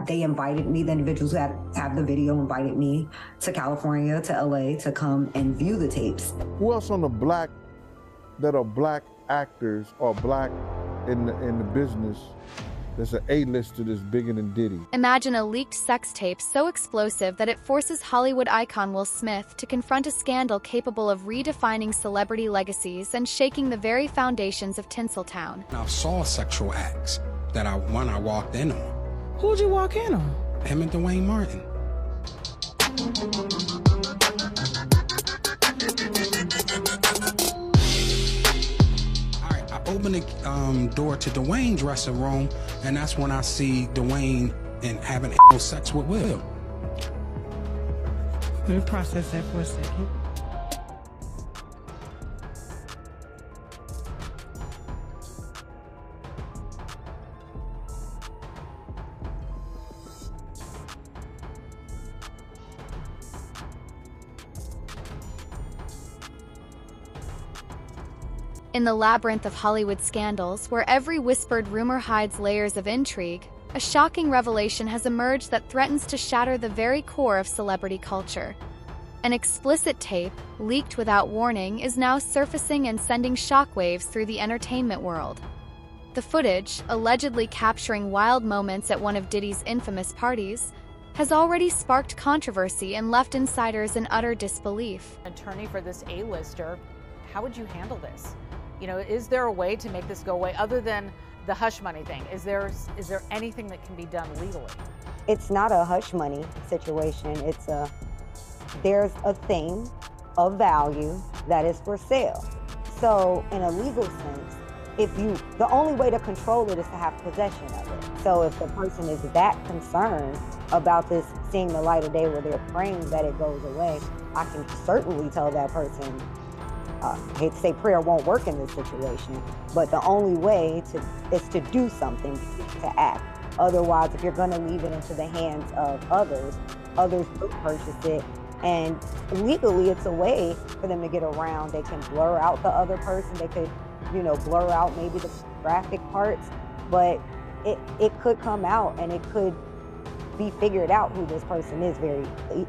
They invited me, the individuals who have the video invited me to California, to LA, to come and view the tapes. Who else on the black, that are black actors or black in the business, there's an A-lister that's bigger than Diddy? Imagine a leaked sex tape so explosive that it forces Hollywood icon Will Smith to confront a scandal capable of redefining celebrity legacies and shaking the very foundations of Tinseltown. I saw sexual acts that I walked in on. Who'd you walk in on? Him and Dwayne Martin. Alright, I open the door to Dwayne's dressing room, and that's when I see Dwayne and having sex with Will. Let me process that for a second. In the labyrinth of Hollywood scandals, where every whispered rumor hides layers of intrigue, a shocking revelation has emerged that threatens to shatter the very core of celebrity culture. An explicit tape, leaked without warning, is now surfacing and sending shockwaves through the entertainment world. The footage, allegedly capturing wild moments at one of Diddy's infamous parties, has already sparked controversy and left insiders in utter disbelief. Attorney for this A-lister, how would you handle this? You know, is there a way to make this go away other than the hush money thing? Is there anything that can be done legally? It's not a hush money situation. There's a thing of value that is for sale. So in a legal sense, the only way to control it is to have possession of it. So if the person is that concerned about this seeing the light of day where they're praying that it goes away, I can certainly tell that person, I hate to say prayer won't work in this situation, but the only way is to do something, to act. Otherwise, if you're gonna leave it into the hands of others will purchase it. And legally, it's a way for them to get around. They can blur out the other person. They could, blur out maybe the graphic parts, but it could come out and it could be figured out who this person is very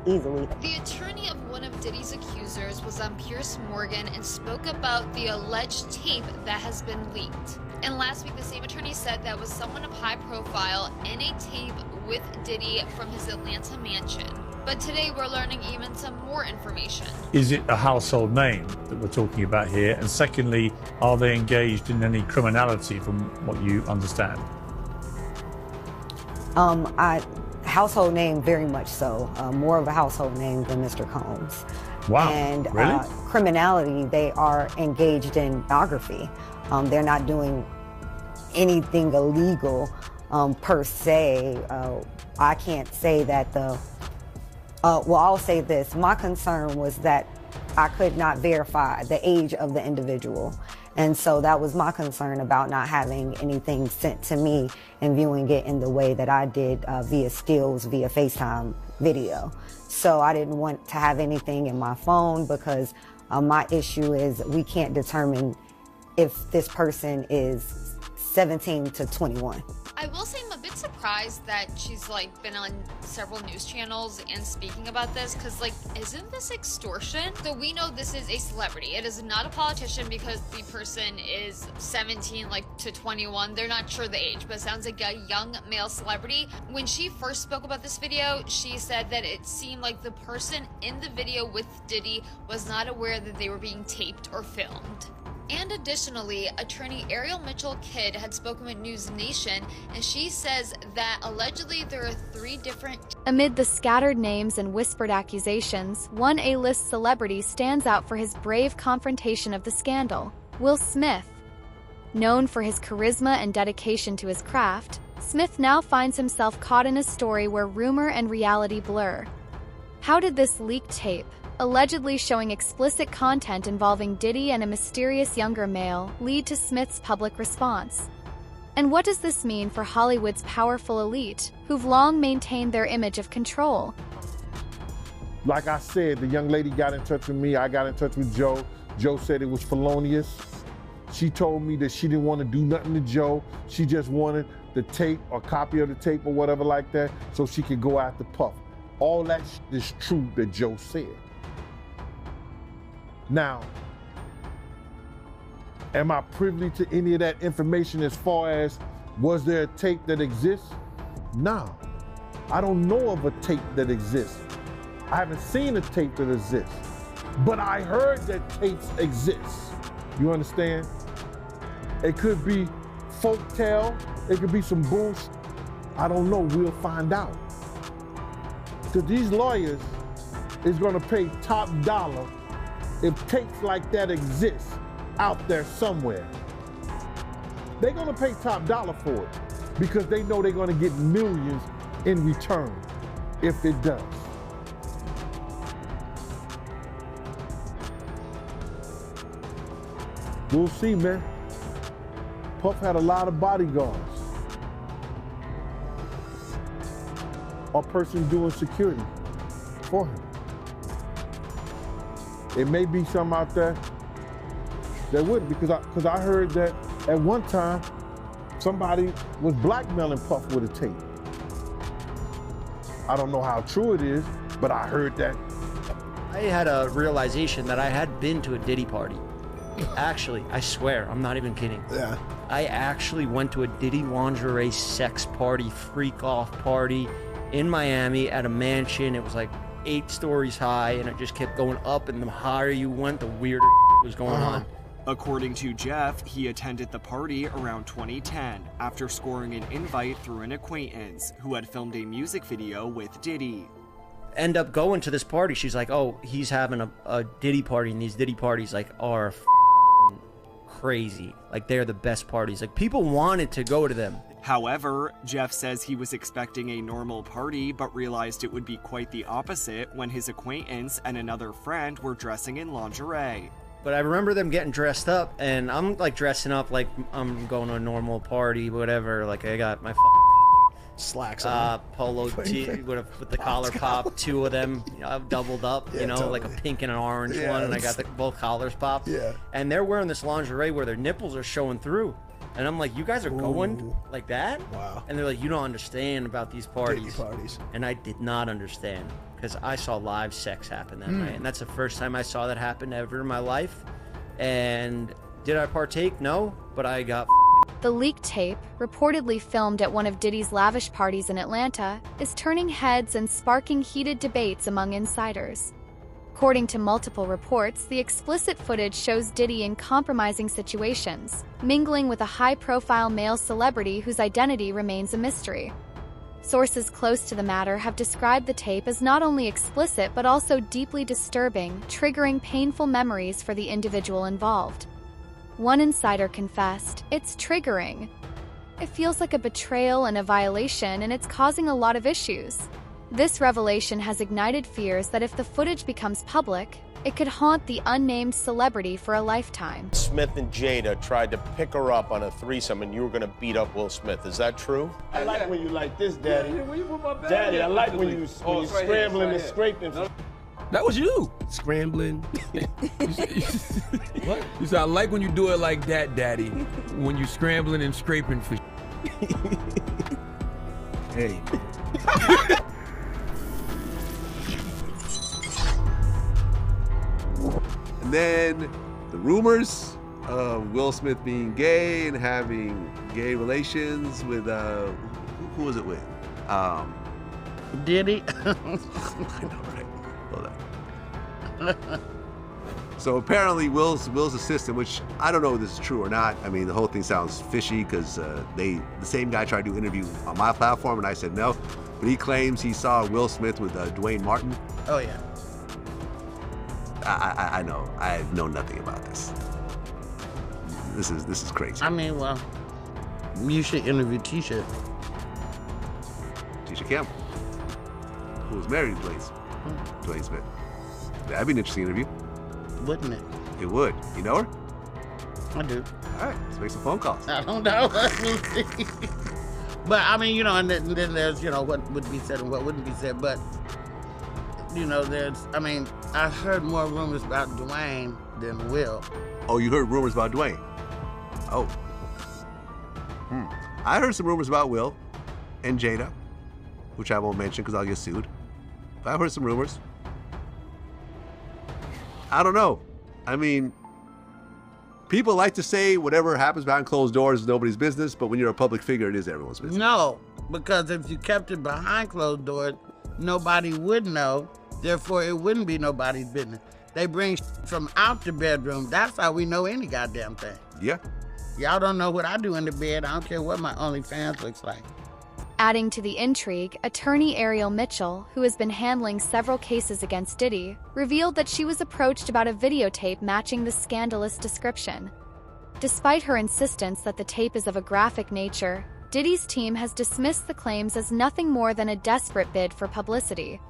easily. The attorney of one of Diddy's accusers was on Piers Morgan and spoke about the alleged tape that has been leaked. And last week, the same attorney said that was someone of high profile in a tape with Diddy from his Atlanta mansion. But today, we're learning even some more information. Is it a household name that we're talking about here? And secondly, are they engaged in any criminality from what you understand? Household name, very much so. More of a household name than Mr. Combs. Wow, and really? Criminality, they are engaged in pornography. They're not doing anything illegal per se. I can't say that I'll say this. My concern was that I could not verify the age of the individual. And so that was my concern about not having anything sent to me and viewing it in the way that I did via stills, via FaceTime video. So I didn't want to have anything in my phone because my issue is we can't determine if this person is 17 to 21. I will say I'm a bit surprised that she's been on several news channels and speaking about this, because isn't this extortion? So we know this is a celebrity. It is not a politician because the person is 17 to 21. They're not sure the age, but it sounds like a young male celebrity. When she first spoke about this video, she said that it seemed like the person in the video with Diddy was not aware that they were being taped or filmed. And additionally, attorney Ariel Mitchell-Kidd had spoken with News Nation, and she says that allegedly there are 3 different... Amid the scattered names and whispered accusations, one A-list celebrity stands out for his brave confrontation of the scandal: Will Smith. Known for his charisma and dedication to his craft, Smith now finds himself caught in a story where rumor and reality blur. How did this leaked tape, allegedly showing explicit content involving Diddy and a mysterious younger male, lead to Smith's public response? And what does this mean for Hollywood's powerful elite, who've long maintained their image of control? Like I said, the young lady got in touch with me. I got in touch with Joe. Joe said it was felonious. She told me that she didn't want to do nothing to Joe. She just wanted the tape or copy of the tape or whatever like that so she could go after Puff. All that is true that Joe said. Now, am I privy to any of that information as far as was there a tape that exists? No, I don't know of a tape that exists. I haven't seen a tape that exists, but I heard that tapes exist. You understand? It could be folktale, it could be some bullshit. I don't know, we'll find out. Because these lawyers is gonna pay top dollar if tapes like that exist out there somewhere. They're gonna pay top dollar for it because they know they're gonna get millions in return if it does. We'll see, man. Puff had a lot of bodyguards. A person doing security for him. It may be some out there that wouldn't, because I heard that at one time somebody was blackmailing Puff with a tape. I don't know how true it is, but I heard that. I had a realization that I had been to a Diddy party. Actually, I swear, I'm not even kidding. Yeah. I actually went to a Diddy lingerie sex party, freak off party in Miami at a mansion. It was like 8 stories high, and it just kept going up, and the higher you went, the weirder was going on. According to Jeff, he attended the party around 2010 after scoring an invite through an acquaintance who had filmed a music video with Diddy. End up going to this party. She's like, oh, he's having a Diddy party, and these Diddy parties like are crazy. Like, they're the best parties. Like, people wanted to go to them. However, Jeff says he was expecting a normal party, but realized it would be quite the opposite when his acquaintance and another friend were dressing in lingerie. But I remember them getting dressed up, and I'm like dressing up like I'm going to a normal party, whatever. Like, I got my slacks on, polo tee with the collar pop, 2 of them, you know, doubled up, you know, totally. Like a pink and an orange one, and I got both collars popped. Yeah. And they're wearing this lingerie where their nipples are showing through. And I'm like, you guys are going like that? Wow. And they're like, you don't understand about these parties. Diddy parties. And I did not understand, because I saw live sex happen that night. And that's the first time I saw that happen ever in my life. And did I partake? No, but I got The leaked tape, reportedly filmed at one of Diddy's lavish parties in Atlanta, is turning heads and sparking heated debates among insiders. According to multiple reports, the explicit footage shows Diddy in compromising situations, mingling with a high-profile male celebrity whose identity remains a mystery. Sources close to the matter have described the tape as not only explicit but also deeply disturbing, triggering painful memories for the individual involved. One insider confessed, "It's triggering. It feels like a betrayal and a violation, and it's causing a lot of issues." This revelation has ignited fears that if the footage becomes public, it could haunt the unnamed celebrity for a lifetime. Smith and Jada tried to pick her up on a threesome, and you were going to beat up Will Smith. Is that true? I like when you like this, Daddy. Daddy, I like when you scrambling and scraping. That was you. Scrambling. What? You said, I like when you do it like that, Daddy. When you scrambling and scraping for Hey. And then the rumors of Will Smith being gay and having gay relations with, who was it with? Diddy. I know, right? Hold on. So apparently Will's assistant, which I don't know if this is true or not. I mean, the whole thing sounds fishy because the same guy tried to interview on my platform and I said no. But he claims he saw Will Smith with Dwayne Martin. Oh yeah. I know. I know nothing about this. This is crazy. I mean, well, you should interview Tisha. Tisha Campbell, who was married to Dwayne Smith. That'd be an interesting interview. Wouldn't it? It would. You know her? I do. All right, let's make some phone calls. I don't know. Let me see. But I mean, you know, and then there's, you know, what would be said and what wouldn't be said. But you know, I heard more rumors about Dwayne than Will. Oh, you heard rumors about Dwayne? Oh. I heard some rumors about Will and Jada, which I won't mention because I'll get sued. But I've heard some rumors. I don't know. I mean, people like to say whatever happens behind closed doors is nobody's business, but when you're a public figure, it is everyone's business. No, because if you kept it behind closed doors, nobody would know. Therefore, it wouldn't be nobody's business. They bring from out the bedroom. That's how we know any goddamn thing. Yeah. Y'all don't know what I do in the bed. I don't care what my OnlyFans looks like. Adding to the intrigue, attorney Ariel Mitchell, who has been handling several cases against Diddy, revealed that she was approached about a videotape matching the scandalous description. Despite her insistence that the tape is of a graphic nature, Diddy's team has dismissed the claims as nothing more than a desperate bid for publicity.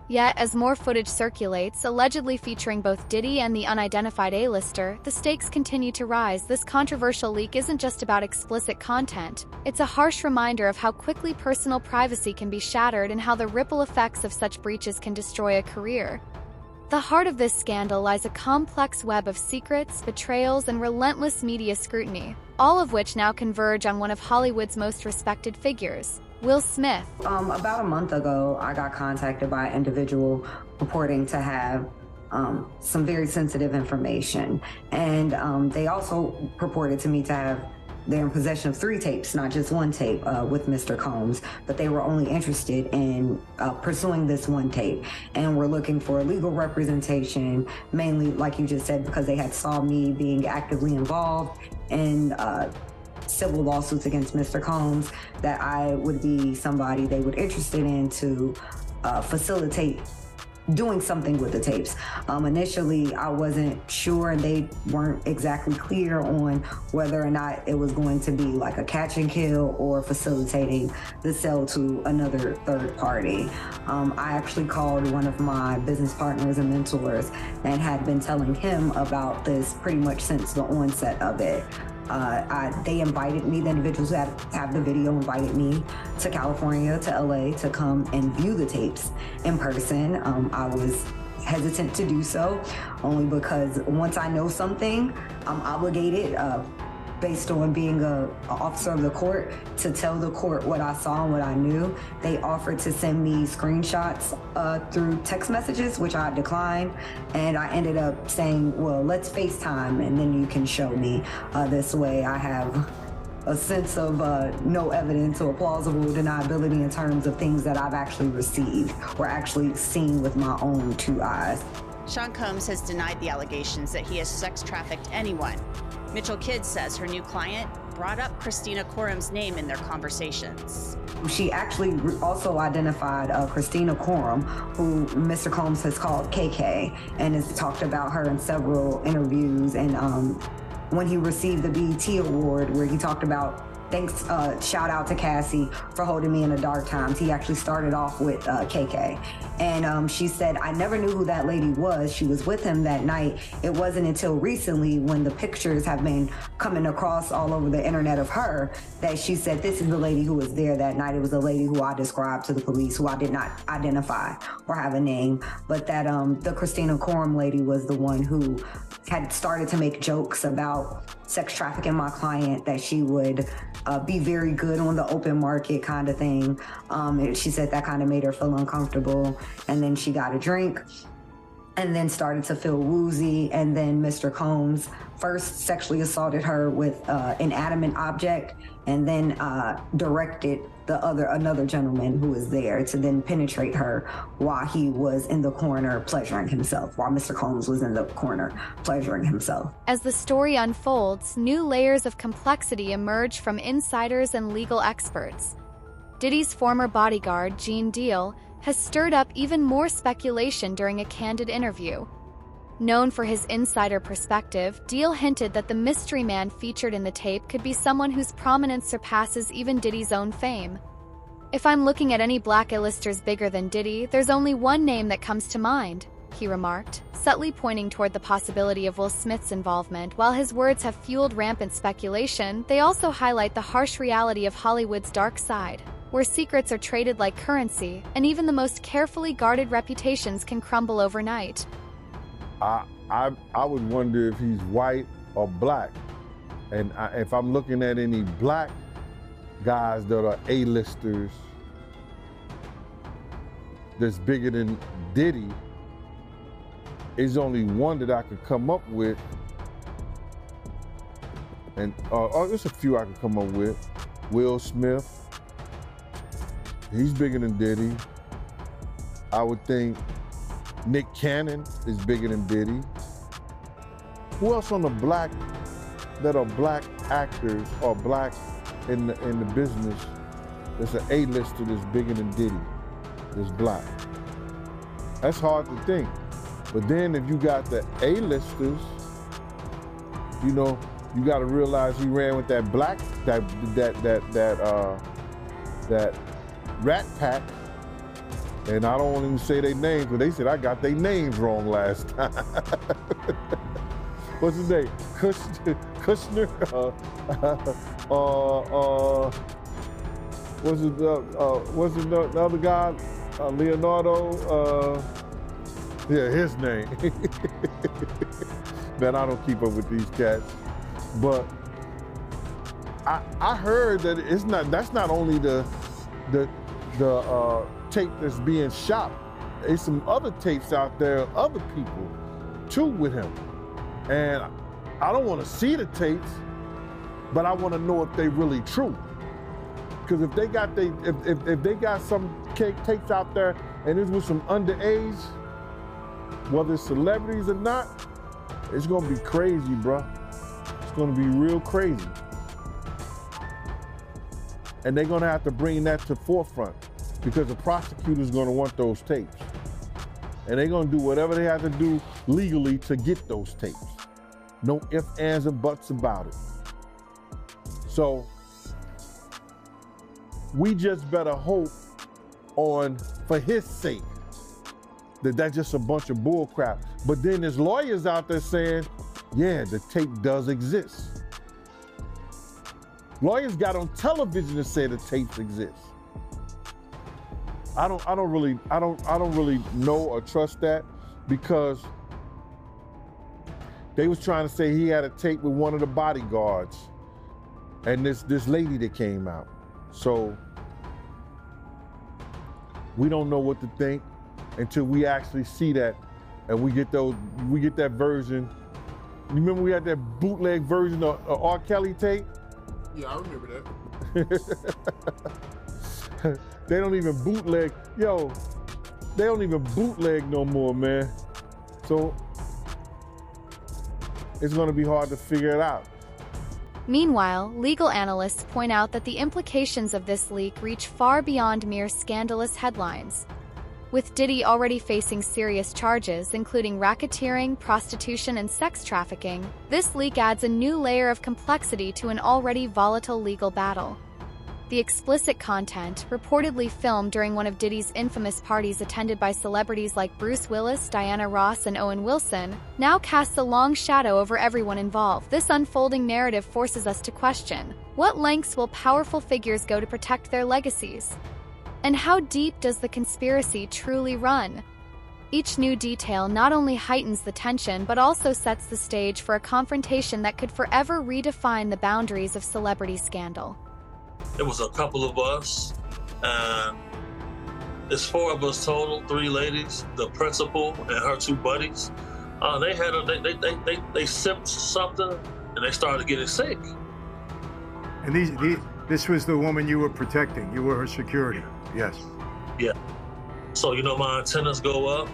Yet, as more footage circulates, allegedly featuring both Diddy and the unidentified A-lister, the stakes continue to rise. This controversial leak isn't just about explicit content. It's a harsh reminder of how quickly personal privacy can be shattered and how the ripple effects of such breaches can destroy a career. The heart of this scandal lies a complex web of secrets, betrayals, and relentless media scrutiny, all of which now converge on one of Hollywood's most respected figures, Will Smith. About a month ago, I got contacted by an individual purporting to have some very sensitive information. And they also purported to me to have, they're in possession of 3 tapes, not just 1 tape with Mr. Combs, but they were only interested in pursuing this 1 tape. And we're looking for legal representation, mainly, like you just said, because they had saw me being actively involved in civil lawsuits against Mr. Combs, that I would be somebody they were interested in to facilitate doing something with the tapes. Initially, I wasn't sure, and they weren't exactly clear on whether or not it was going to be like a catch and kill or facilitating the sale to another third party. I actually called one of my business partners and mentors and had been telling him about this pretty much since the onset of it. They invited me, the individuals who have the video invited me to California, to LA, to come and view the tapes in person. I was hesitant to do so, only because once I know something, I'm obligated, based on being an officer of the court, to tell the court what I saw and what I knew. They offered to send me screenshots through text messages, which I declined. And I ended up saying, well, let's FaceTime and then you can show me. This way I have a sense of no evidence or plausible deniability in terms of things that I've actually received or actually seen with my own 2 eyes. Sean Combs has denied the allegations that he has sex trafficked anyone. Mitchell Kidd says her new client brought up Christina Quorum's name in their conversations. She actually also identified Christina Quorum, who Mr. Combs has called KK, and has talked about her in several interviews. And when he received the BET Award, where he talked about, thanks, shout out to Cassie for holding me in the dark times. He actually started off with KK. And she said, I never knew who that lady was. She was with him that night. It wasn't until recently, when the pictures have been coming across all over the internet of her, that she said, this is the lady who was there that night. It was a lady who I described to the police, who I did not identify or have a name, but that the Christina Quorum lady was the one who had started to make jokes about sex trafficking my client, that she would be very good on the open market kind of thing. She said that kind of made her feel uncomfortable. And then she got a drink and then started to feel woozy. And then Mr. Combs first sexually assaulted her with an inanimate object, and then directed another gentleman who was there to then penetrate her while he was in the corner pleasuring himself, while Mr. Combs was in the corner pleasuring himself. As the story unfolds, new layers of complexity emerge from insiders and legal experts. Diddy's former bodyguard, Gene Deal, has stirred up even more speculation during a candid interview. Known for his insider perspective, Deal hinted that the mystery man featured in the tape could be someone whose prominence surpasses even Diddy's own fame. If I'm looking at any black A-listers bigger than Diddy, there's only one name that comes to mind, he remarked, subtly pointing toward the possibility of Will Smith's involvement. While his words have fueled rampant speculation, they also highlight the harsh reality of Hollywood's dark side, where secrets are traded like currency, and even the most carefully guarded reputations can crumble overnight. I would wonder if he's white or black. And if I'm looking at any black guys that are A-listers that's bigger than Diddy, there's only one that I could come up with. And there's a few I could come up with. Will Smith, he's bigger than Diddy. I would think Nick Cannon is bigger than Diddy. Who else on the black, that are black actors or black in the business, there's an A-lister that's bigger than Diddy, that's black? That's hard to think. But then if you got the A-listers, you know, you got to realize he ran with that black, that Rat Pack, and I don't want to even say their names, but they said I got their names wrong last time. What's his name? Kushner? What's the other guy? Leonardo? Yeah, his name. Man, I don't keep up with these cats. But I heard that that's not only the tape that's being shot. There's some other tapes out there, other people too with him. And I don't want to see the tapes, but I want to know if they really true. Because if they got some tapes out there and it's with some underage, whether it's celebrities or not, it's gonna be crazy, bro. It's gonna be real crazy. And they're gonna have to bring that to forefront because the prosecutor's gonna want those tapes. And they're gonna do whatever they have to do legally to get those tapes. No ifs, ands, and buts about it. So we just better hope for his sake, that's just a bunch of bull crap. But then there's lawyers out there saying, yeah, the tape does exist. Lawyers got on television to say the tapes exist. I don't really know or trust that, because they was trying to say he had a tape with one of the bodyguards and this lady that came out. So we don't know what to think until we actually see that and we get that version. You remember we had that bootleg version of R. Kelly tape? Yeah, I remember that. They don't even bootleg, they don't even bootleg no more, man. So it's gonna be hard to figure it out. Meanwhile, legal analysts point out that the implications of this leak reach far beyond mere scandalous headlines. With Diddy already facing serious charges, including racketeering, prostitution, and sex trafficking, this leak adds a new layer of complexity to an already volatile legal battle. The explicit content, reportedly filmed during one of Diddy's infamous parties attended by celebrities like Bruce Willis, Diana Ross, and Owen Wilson, now casts a long shadow over everyone involved. This unfolding narrative forces us to question, what lengths will powerful figures go to protect their legacies? And how deep does the conspiracy truly run? Each new detail not only heightens the tension but also sets the stage for a confrontation that could forever redefine the boundaries of celebrity scandal. It was a couple of us, and it's 4 of us total, 3 ladies, the principal and her 2 buddies. They sipped something and they started getting sick. And this was the woman you were protecting. You were her security. Yes. Yeah. So, my antennas go up.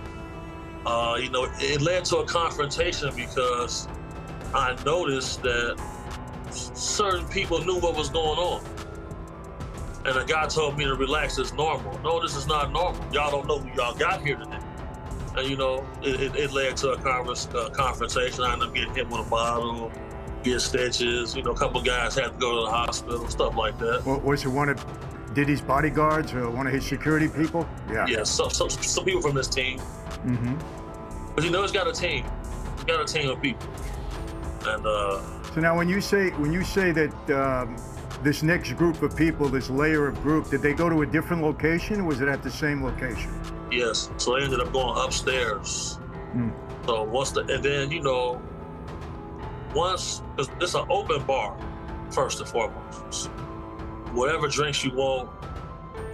It led to a confrontation because I noticed that certain people knew what was going on. And the guy told me to relax, it's normal. No, this is not normal. Y'all don't know who y'all got here today. And it led to a confrontation. I ended up getting hit with a bottle, get stitches. A couple guys had to go to the hospital, stuff like that. Well, was it one of Diddy's bodyguards or one of his security people? Yeah. Yeah, some people from this team. Mm-hmm. But he's got a team. He's got a team of people. And so now when you say that this next group of people, this layer of group, did they go to a different location or was it at the same location? Yes. So they ended up going upstairs. Mm. So and then, once, because it's an open bar, first and foremost. Whatever drinks you want,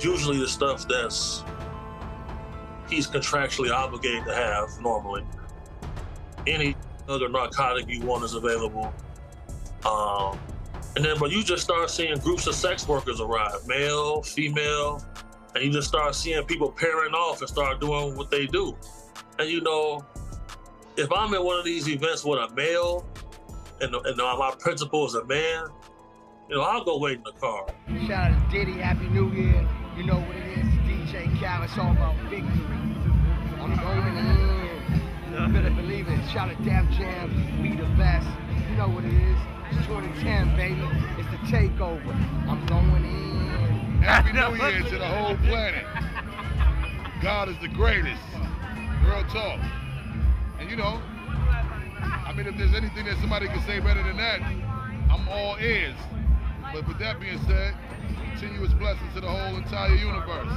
usually the stuff that's he's contractually obligated to have normally. Any other narcotic you want is available. And then, but you just start seeing groups of sex workers arrive, male, female, and you just start seeing people pairing off and start doing what they do. And you know, if I'm at one of these events with a male, and my principal is a man, you know, I'll go wait in the car. Shout out to Diddy, Happy New Year. You know what it is, DJ Cal, it's all about victory. I'm going in. You better believe it. Shout out to Def Jam, we the best. You know what it is. It's 2010, baby. It's the takeover. I'm going in. Happy New Year to the whole planet. God is the greatest. Real talk. And you know, I mean, if there's anything that somebody can say better than that, I'm all ears. But with that being said, continuous blessings to the whole entire universe.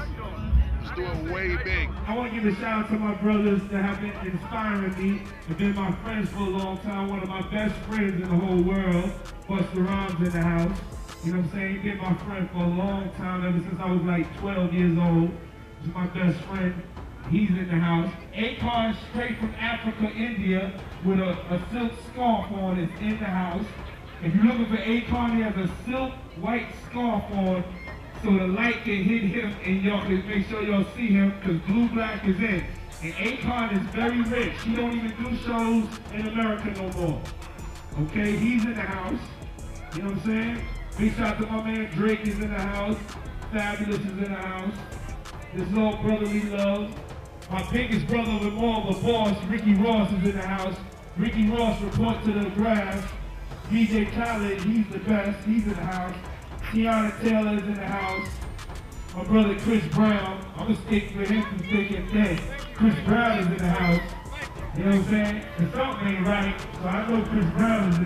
Let's do it way big. I want to give a shout out to my brothers that have been inspiring me and been my friends for a long time. One of my best friends in the whole world, Busta Rhymes in the house. You know what I'm saying? He's been my friend for a long time, ever since I was like 12 years old. He's my best friend. He's in the house. Akon, straight from Africa, India, with a silk scarf on, is in the house. If you're looking for Akon, he has a silk white scarf on, so the light can hit him and y'all can make sure y'all see him, because Blue Black is in. And Akon is very rich. He don't even do shows in America no more. Okay, he's in the house. You know what I'm saying? Big shout out to my man Drake is in the house. Fabulous is in the house. This is all brotherly love. My biggest brother of them all, the boss, Ricky Ross, is in the house. Ricky Ross, report to the grass. DJ Khaled, he's the best, he's in the house. Tiana Taylor is in the house. My brother Chris Brown, I'm gonna stick with him from thick and thin. Chris Brown is in the house. You know what I'm saying? The something ain't right, so I know Chris Brown is in